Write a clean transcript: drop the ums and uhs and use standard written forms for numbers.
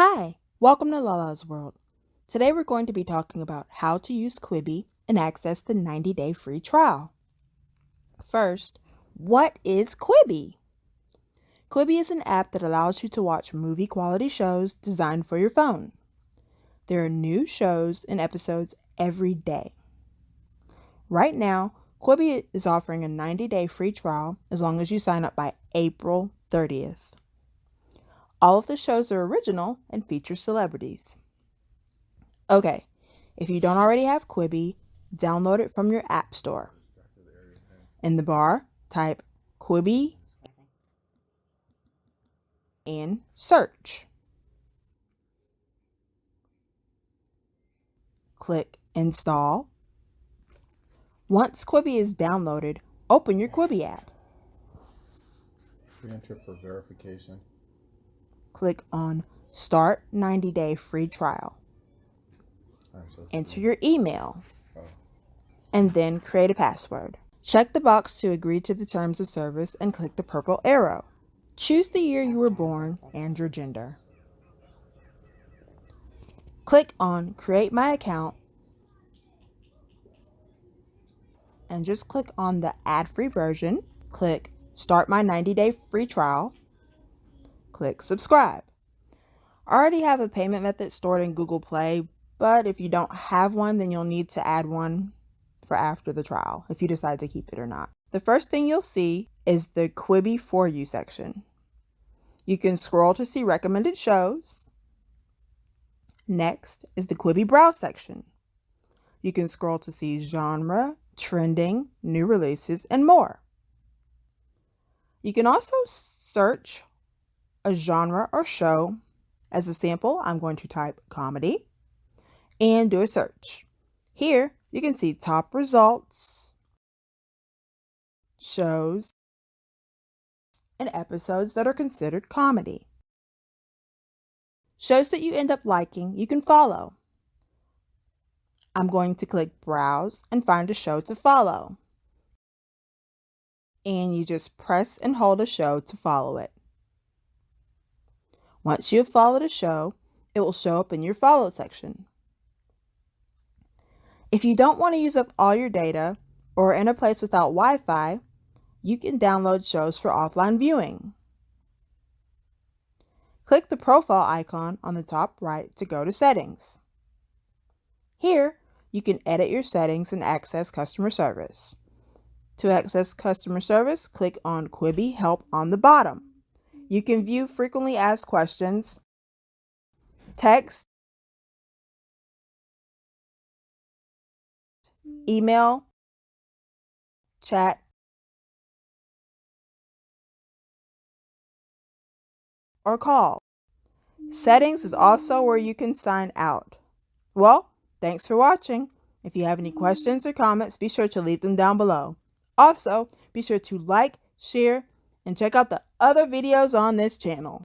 Hi, welcome to LaLas World. Today we're going to be talking about how to use Quibi and access the 90-day free trial. First, what is Quibi? Quibi is an app that allows you to watch movie quality shows designed for your phone. There are new shows and episodes every day. Right now, Quibi is offering a 90-day free trial as long as you sign up by April 30th. All of the shows are original and feature celebrities. Okay, if you don't already have Quibi, download it from your app store. In the bar, type Quibi and search. Click Install. Once Quibi is downloaded, open your Quibi app. Enter for verification. Click on Start 90-Day Free Trial. Enter your email. And then create a password. Check the box to agree to the terms of service and click the purple arrow. Choose the year you were born and your gender. Click on Create My Account and just click on the ad-free version. Click Start My 90-Day Free Trial. Click Subscribe. I already have a payment method stored in Google Play, but if you don't have one, then you'll need to add one for after the trial if you decide to keep it or not. The first thing you'll see is the Quibi For You section. You can scroll to see recommended shows. Next is the Quibi Browse section. You can scroll to see genre, trending, new releases, and more. You can also search a genre or show. As a sample, I'm going to type comedy and do a search. Here, you can see top results, shows, and episodes that are considered comedy. Shows that you end up liking, you can follow. I'm going to click Browse and find a show to follow. And you just press and hold a show to follow it. Once you have followed a show, it will show up in your followed section. If you don't want to use up all your data or are in a place without Wi-Fi, you can download shows for offline viewing. Click the profile icon on the top right to go to Settings. Here, you can edit your settings and access customer service. To access customer service, click on Quibi Help on the bottom. You can view frequently asked questions, text, email, chat, or call. Settings is also where you can sign out. Well, thanks for watching. If you have any questions or comments, be sure to leave them down below. Also, be sure to like, share, and check out the other videos on this channel.